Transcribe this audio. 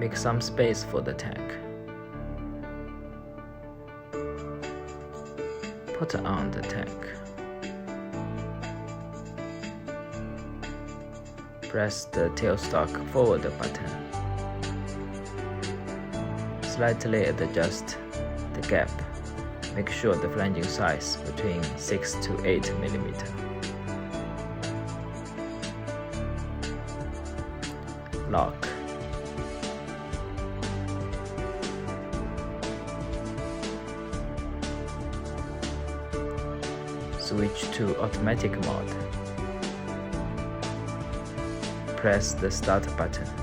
Make some space for the tack. Put on the tack. Press the tailstock forward button. Slightly adjust the gap. Make sure the flanging size between 6 to 8 mm. Lock. Switch to automatic mode. Press the start button.